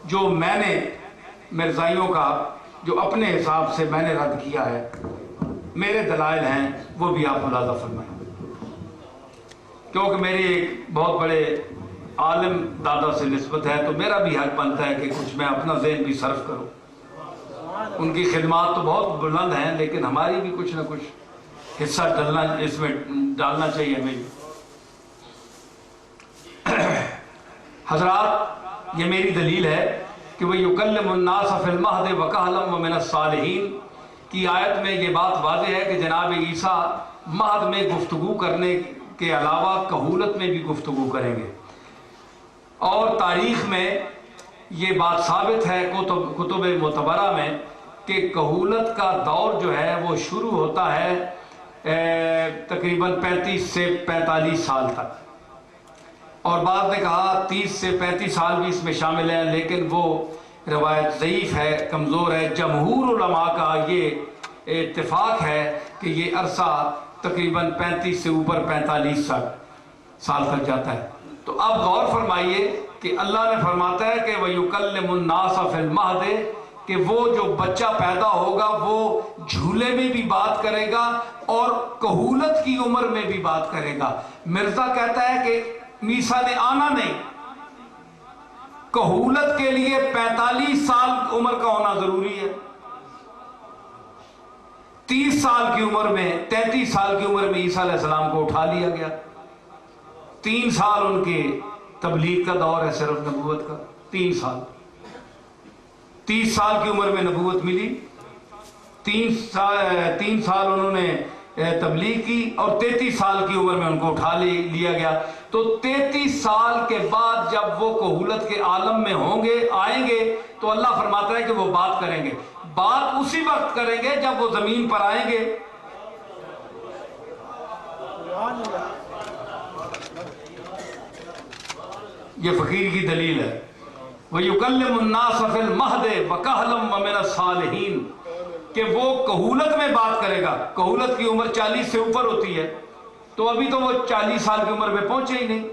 جو میں نے مرزائیوں کا جو اپنے حساب سے میں نے رد کیا ہے، میرے دلائل ہیں، وہ بھی آپ ملاحظہ فرمائیں، کیونکہ میری ایک بہت بڑے عالم دادا سے نسبت ہے، تو میرا بھی حق بنتا ہے کہ کچھ میں اپنا ذہن بھی صرف کروں۔ ان کی خدمات تو بہت بلند ہیں، لیکن ہماری بھی کچھ نہ کچھ حصہ اس میں ڈالنا چاہیے ہمیں بھی۔ حضرات، یہ میری دلیل ہے کہ وَيُكَلِّمُ النَّاسَ فِي الْمَهْدِ وَكَهْلًا وَمِنَ الصَّالِحِينَ کی آیت میں یہ بات واضح ہے کہ جناب عیسیٰ مہد میں گفتگو کرنے کے علاوہ کہولت میں بھی گفتگو کریں گے، اور تاریخ میں یہ بات ثابت ہے کتب معتبرہ میں کہ کہولت کا دور جو ہے وہ شروع ہوتا ہے تقریباً 35 سے 45 سال تک، اور بعض نے کہا 30 سے 35 سال بھی اس میں شامل ہیں، لیکن وہ روایت ضعیف ہے، کمزور ہے۔ جمہور علماء کا یہ اتفاق ہے کہ یہ عرصہ تقریباً 35 سے اوپر 45 سال تک جاتا ہے۔ تو اب غور فرمائیے کہ اللہ نے فرماتا ہے کہ وَيُكَلِّمُ النَّاسَ فِي الْمَهْدِ کہ وہ جو بچہ پیدا ہوگا وہ جھولے میں بھی بات کرے گا اور کہولت کی عمر میں بھی بات کرے گا۔ مرزا کہتا ہے کہ عیسیٰ نے آنا نہیں، کہولت کے لیے 45 سال عمر کا ہونا ضروری ہے۔ 30 سال کی عمر میں 33 سال کی عمر میں عیسیٰ علیہ السلام کو اٹھا لیا گیا۔ 3 سال ان کے تبلیغ کا دور ہے، صرف نبوت کا 3 سال۔ 30 سال کی عمر میں نبوت ملی، 3 سال انہوں نے تبلیغ کی، اور 33 سال کی عمر میں ان کو اٹھا لیا گیا۔ تو 33 سال کے بعد جب وہ کہولت کے عالم میں ہوں گے، آئیں گے، تو اللہ فرماتا ہے کہ وہ بات کریں گے۔ بات اسی وقت کریں گے جب وہ زمین پر آئیں گے۔ یہ فقیر کی دلیل ہے۔ وَيُكَلِّمُ النَّاسَ فِي الْمَهْدِ وَكَهْلًا وَمِنَ الصَّالِحِينَ کہ وہ کہولت میں بات کرے گا۔ کہولت کی عمر 40 سے اوپر ہوتی ہے، تو ابھی تو وہ 40 سال کی عمر میں پہنچے ہی نہیں۔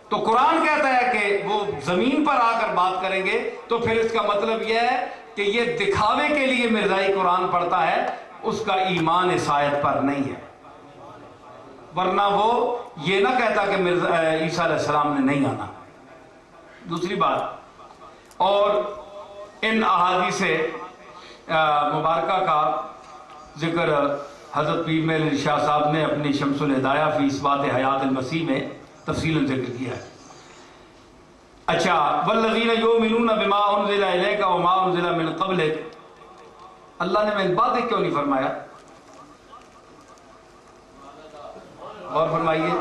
تو قرآن کہتا ہے کہ وہ زمین پر آ کر بات کریں گے، تو پھر اس کا مطلب یہ ہے کہ یہ دکھاوے کے لیے مرزائی قرآن پڑھتا ہے، اس کا ایمان اس آیت پر نہیں ہے، ورنہ وہ یہ نہ کہتا کہ عیسیٰ علیہ السلام نے نہیں آنا۔ دوسری بات، اور ان احادیث مبارکہ کا ذکر حضرت پیر محمد علی شاہ صاحب نے اپنی شمس الہدایہ فی اثبات حیات المسیح میں تفصیل ذکر کیا ہے۔ اچھا، والذین یؤمنون بما انزل الیک وما انزل من قبلک، اللہ نے من بعد کیوں نہیں فرمایا؟ اور فرمائیے،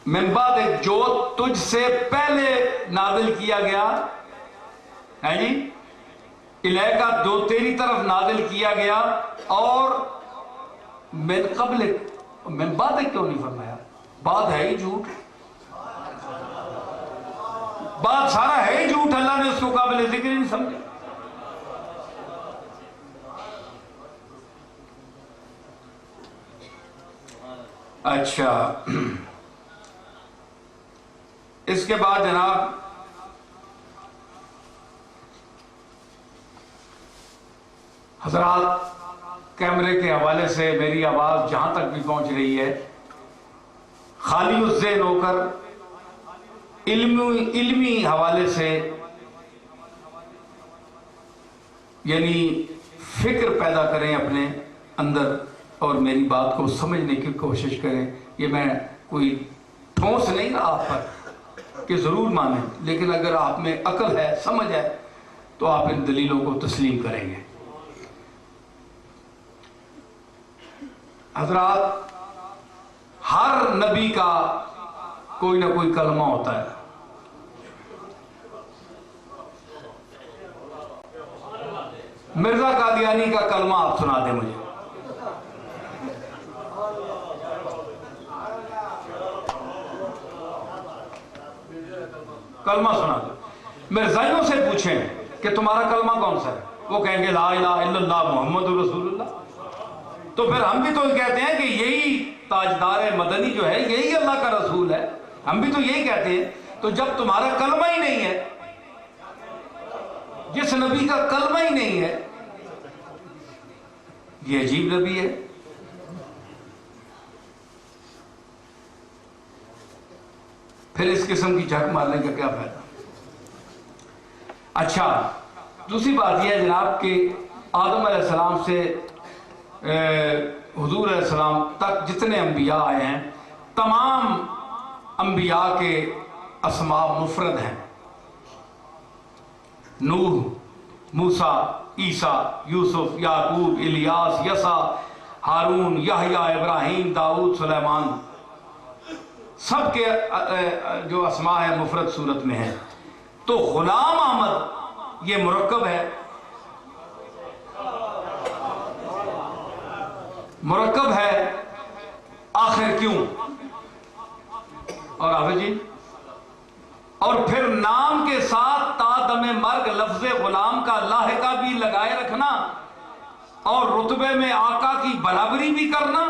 من بعد جو تجھ سے پہلے نازل کیا گیا ہے جی، الیکا جو تیری طرف نازل کیا گیا، اور من قبل، من بعد کیوں نہیں فرمایا؟ بعد ہے ہی جھوٹ، بعد سارا ہے ہی جھوٹ، اللہ نے اس کو قابل ذکر نہیں سمجھا۔ اچھا، اس کے بعد جناب حضرات، کیمرے کے حوالے سے میری آواز جہاں تک بھی پہنچ رہی ہے، خالی الذہن ہو کر علمی حوالے سے، یعنی فکر پیدا کریں اپنے اندر اور میری بات کو سمجھنے کی کوشش کریں۔ یہ میں کوئی ٹھونس نہیں رہا آپ پر کہ ضرور مانیں، لیکن اگر آپ میں عقل ہے، سمجھ ہے، تو آپ ان دلیلوں کو تسلیم کریں گے۔ حضرات، ہر نبی کا کوئی نہ کوئی کلمہ ہوتا ہے۔ مرزا قادیانی کا کلمہ آپ سنا دیں مجھے۔ کلمہ سنا دیں۔ مرزائیوں سے پوچھیں کہ تمہارا کلمہ کون سا ہے، وہ کہیں گے لا الہ الا اللہ محمد رسول اللہ۔ تو پھر ہم بھی تو کہتے ہیں کہ یہی تاجدار مدنی جو ہے یہی اللہ کا رسول ہے، ہم بھی تو یہی کہتے ہیں۔ تو جب تمہارا کلمہ ہی اس نبی کا کلمہ ہی نہیں ہے، یہ عجیب نبی ہے۔ پھر اس قسم کی جھک مارنے کا کیا فائدہ؟ اچھا، دوسری بات یہ ہے جناب کہ آدم علیہ السلام سے حضور علیہ السلام تک جتنے انبیاء آئے ہیں، تمام انبیاء کے اسماء مفرد ہیں۔ نوح، موسیٰ، عیسیٰ، یوسف، یعقوب، الیاس، یسع، ہارون، یحییٰ، ابراہیم، داؤد، سلیمان، سب کے جو اسماء ہیں مفرد صورت میں ہیں۔ تو غلام احمد یہ مرکب ہے، مرکب ہے، آخر کیوں؟ اور حافظ جی، اور پھر نام کے ساتھ تا دم مرگ لفظ غلام کا لاحقہ بھی لگائے رکھنا، اور رتبے میں آقا کی برابری بھی کرنا۔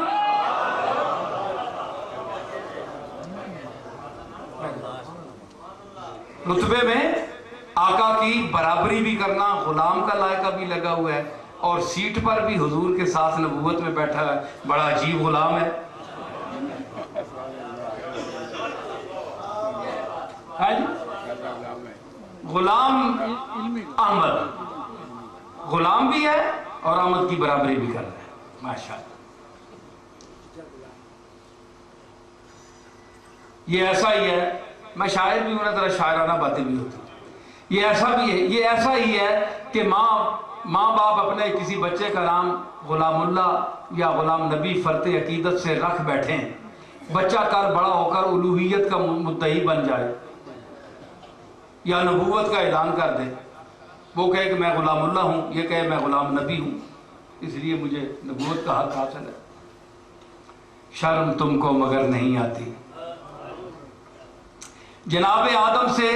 رتبے میں آقا کی برابری بھی کرنا، غلام کا لائقہ بھی لگا ہوا ہے، اور سیٹ پر بھی حضور کے ساتھ نبوت میں بیٹھا ہے، بڑا عجیب غلام ہے۔ غلام احمد غلام بھی ہے اور احمد کی برابری بھی کر رہا ہے، ماشاءاللہ۔ یہ ایسا ہی ہے، میں شاعر بھی ہوں، ذرا شاعرانہ باتیں بھی ہوتی ہیں۔ یہ ایسا بھی ہے، یہ ایسا ہی ہے کہ ماں باپ اپنے کسی بچے کا نام غلام اللہ یا غلام نبی فرط عقیدت سے رکھ بیٹھیں، بچہ کل بڑا ہو کر الوہیت کا مدعی بن جائے یا نبوت کا اعلان کر دے، وہ کہے کہ میں غلام اللہ ہوں، یہ کہے میں غلام نبی ہوں، اس لیے مجھے نبوت کا حق حاصل ہے۔ شرم تم کو مگر نہیں آتی۔ جناب آدم سے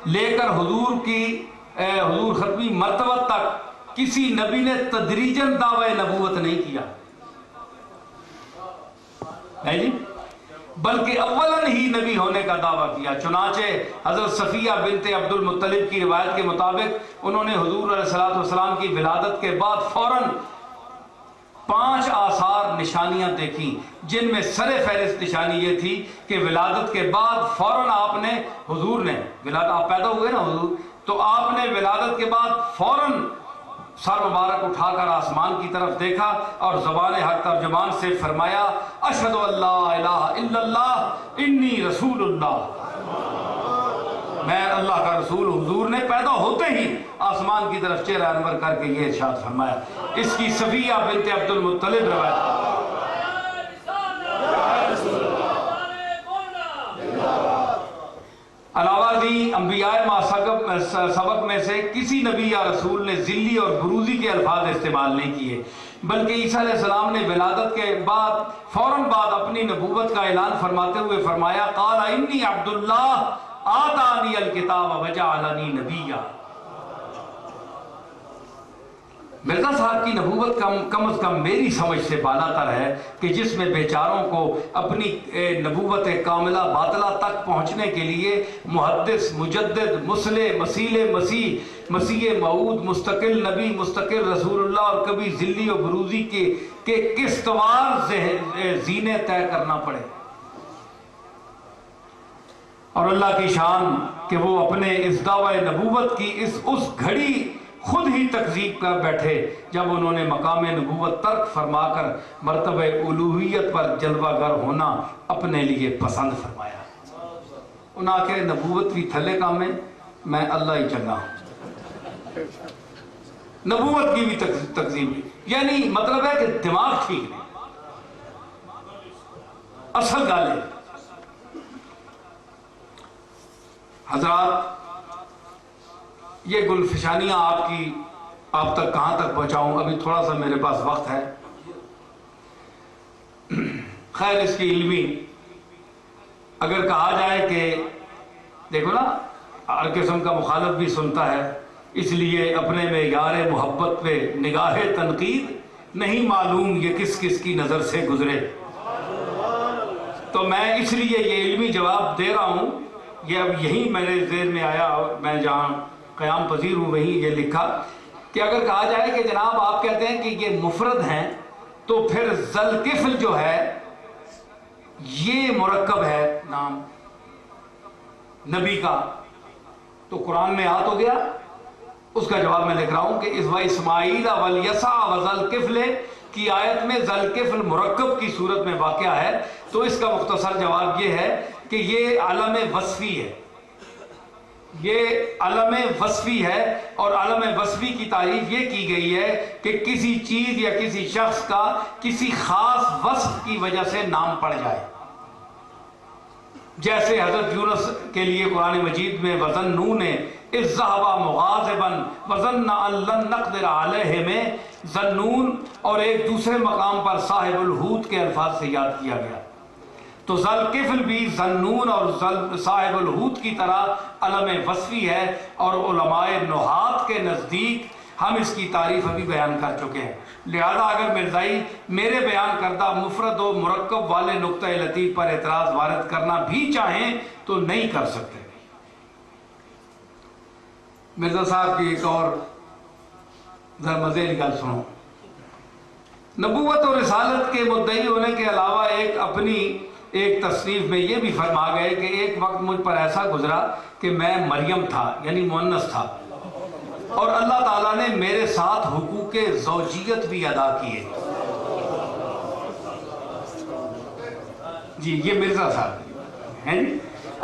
لے کر حضور ختمی مرتبہ تک کسی نبی نے تدریجاً دعوی نبوت نہیں کیا ہے جی، بلکہ اولاً ہی نبی ہونے کا دعویٰ کیا۔ چنانچہ حضرت صفیہ بنت عبد المطلب کی روایت کے مطابق انہوں نے حضور علیہ السلام کی ولادت کے بعد فوراً 5 آثار نشانیاں دیکھیں، جن میں سر فہرست نشانی یہ تھی کہ ولادت کے بعد فوراً آپ پیدا ہوئے نا حضور، تو آپ نے ولادت کے بعد فوراً سر مبارک اٹھا کر آسمان کی طرف دیکھا اور زبان حق ترجمان سے فرمایا اشہد ان لا الہ الا اللہ انی رسول اللہ، میں اللہ کا رسول ہوں۔ حضور نے پیدا ہوتے ہی آسمان کی طرف چہرہ انور کر کے یہ ارشاد فرمایا۔ اس کی صفیہ بنت عبد المطلب روایت۔ علاوہ ازیں انبیاء ما سبق میں سے کسی نبی یا رسول نے ذلی اور بروزی کے الفاظ استعمال نہیں کیے، بلکہ عیسیٰ علیہ السلام نے ولادت کے بعد فوراً بعد اپنی نبوت کا اعلان فرماتے ہوئے فرمایا قال انی عبداللہ آتانی الکتاب وجعلنی نبیا۔ مرزا صاحب کی نبوت کم از کم میری سمجھ سے بالا تر ہے کہ جس میں بیچاروں کو اپنی نبوت کاملہ باطلہ تک پہنچنے کے لیے محدث، مجدد، مصلح، مسیح موعود، مستقل نبی، مستقل رسول اللہ اور کبھی ذلی و بروزی کے قسطوار زینے طے کرنا پڑے۔ اور اللہ کی شان کہ وہ اپنے اس دعوی نبوت کی اس گھڑی خود ہی تکذیب کر بیٹھے جب انہوں نے مقام نبوت ترک فرما کر مرتبہ الوہیت پر جلوہ گر ہونا اپنے لیے پسند فرمایا۔ انہاں کہ نبوت بھی تھلے کام ہے، میں اللہ ہی چنگا ہوں۔ نبوت کی بھی تکذیب، یعنی مطلب ہے کہ دماغ ٹھیک نہیں، اصل گالے۔ حضرات، یہ گلفشانیاں آپ تک کہاں تک پہنچاؤں، ابھی تھوڑا سا میرے پاس وقت ہے۔ خیر، اس کی علمی اگر کہا جائے کہ دیکھو نا، ہر قسم کا مخالف بھی سنتا ہے، اس لیے اپنے میں یار محبت پہ نگاہ تنقید نہیں معلوم یہ کس کس کی نظر سے گزرے۔ تو میں اس لیے یہ علمی جواب دے رہا ہوں، یہ اب یہی میرے ذہن میں آیا، میں جہاں قیام پذیر ہوں وہیں یہ لکھا کہ اگر کہا جائے کہ جناب آپ کہتے ہیں کہ یہ مفرد ہیں تو پھر ذوالکفل جو ہے یہ مرکب ہے نام نبی کا، تو قرآن میں آ تو گیا؟ اس کا جواب میں لکھ رہا ہوں کہ اسماعیل والیسع وذوالکفل کی آیت میں ذوالکفل مرکب کی صورت میں واقع ہے، تو اس کا مختصر جواب یہ ہے کہ یہ علم وصفی ہے، یہ علم وصفی ہے، اور علم وصفی کی تعریف یہ کی گئی ہے کہ کسی چیز یا کسی شخص کا کسی خاص وصف کی وجہ سے نام پڑ جائے، جیسے حضرت یونس کے لیے قرآن مجید میں وَظَنُّونَ اِذْ ذَهَبَ مُغَاضِبًا وَظَنَّ أَن لَّن نَّقْدِرَ عَلَيْهِ میں ذنون اور ایک دوسرے مقام پر صاحب الحوت کے الفاظ سے یاد کیا گیا، تو ذوالکفل بھی ذنون اور صاحب الحوت کی طرح علم وصفی ہے، اور علماء نحات کے نزدیک ہم اس کی تعریف ابھی بیان کر چکے ہیں، لہذا اگر مرزائی میرے بیان کردہ مفرد و مرکب والے نقطہ لطیف پر اعتراض وارد کرنا بھی چاہیں تو نہیں کر سکتے۔ مرزا صاحب کی ایک اور ذرا مزے کی گل سنو۔ نبوت اور رسالت کے مدعی ہونے کے علاوہ اپنی ایک تصنیف میں یہ بھی فرما گئے کہ ایک وقت مجھ پر ایسا گزرا کہ میں مریم تھا، یعنی مؤنث تھا، اور اللہ تعالیٰ نے میرے ساتھ حقوق زوجیت بھی ادا کیے۔ جی یہ مرزا صاحب ہیں،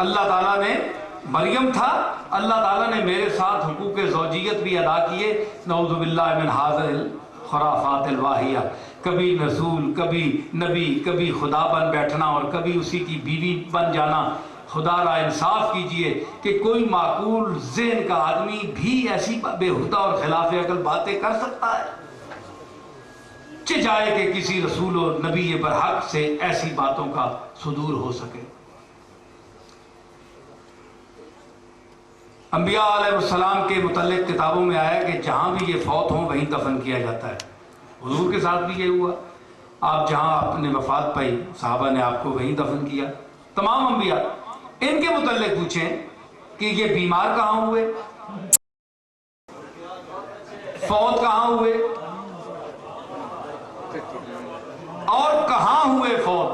اللہ تعالیٰ نے مریم تھا، اللہ تعالیٰ نے میرے ساتھ حقوق زوجیت بھی ادا کیے۔ نعوذ باللہ من هذه الخرافات الواہیہ، کبھی رسول، کبھی نبی، کبھی خدا بن بیٹھنا اور کبھی اسی کی بیوی بن جانا۔ خدا را انصاف کیجئے کہ کوئی معقول ذہن کا آدمی بھی ایسی بےہودہ اور خلاف عقل باتیں کر سکتا ہے؟ چاہے کہ کسی رسول اور نبی برحق سے ایسی باتوں کا صدور ہو سکے۔ انبیاء علیہ السلام کے متعلق کتابوں میں آیا کہ جہاں بھی یہ فوت ہوں وہیں دفن کیا جاتا ہے۔ حضور کے ساتھ بھی یہ ہوا، آپ جہاں اپنے وفات پائی صحابہ نے آپ کو وہیں دفن کیا۔ تمام انبیاء، ان کے متعلق پوچھیں کہ یہ بیمار کہاں ہوئے، فوت کہاں ہوئے، اور کہاں ہوئے فوت؟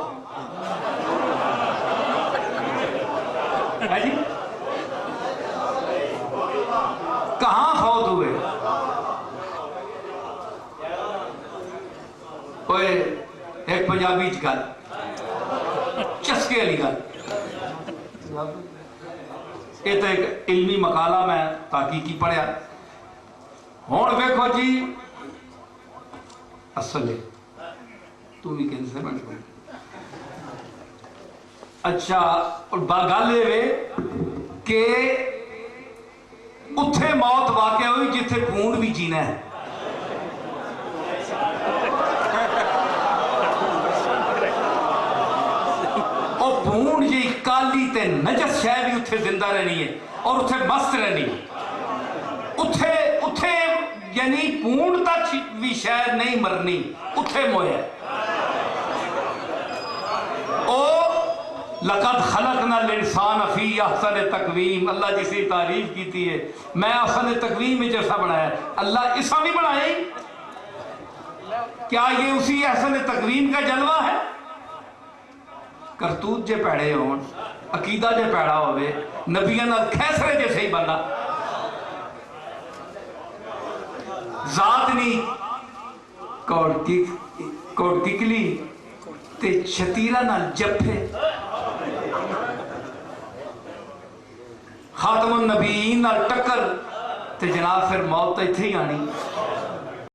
ہے جی، کہاں فوت ہوئے؟ کوئی ایک پنجابی گل چسکے والی گل، یہ تو ایک علمی مقالہ میں تحقیقی پڑھیا۔ ہوں ویکھو جی، اصل تو بھی کینسر بن گئی۔ اچھا، اور گل یہ کہ اتھے موت واقع ہوئی جتھے پونڈ بھی جینا ہے۔ اور پونڈ جی کالی تے نجس شے بھی اتھے زندہ رہنی ہے اور اتھے مست رہنی ہے۔ اتھے یعنی پونڈ تک بھی شاید نہیں مرنی، اتھے مویا۔ او لقد خلقنا الانسان فی احسن تقویم، اللہ جسی تعریف کیتی ہے، میں احسن تقویم میں جیسا بنایا ہے، اللہ ایسا نہیں بنائے؟ کیا یہ اسی احسن تقویم کا جلوہ ہے؟ کرتوت جے پیڑے ہون، عقیدہ جے پیڑا ہوئے، نبیان کھیسرے جیسے ہی بندہ، ذات نہیں کوڑ ککلی تے شتیرہ نال جپے، خاتم النبیین نال ٹکر تے جناب پھر موت تے تھی آنی۔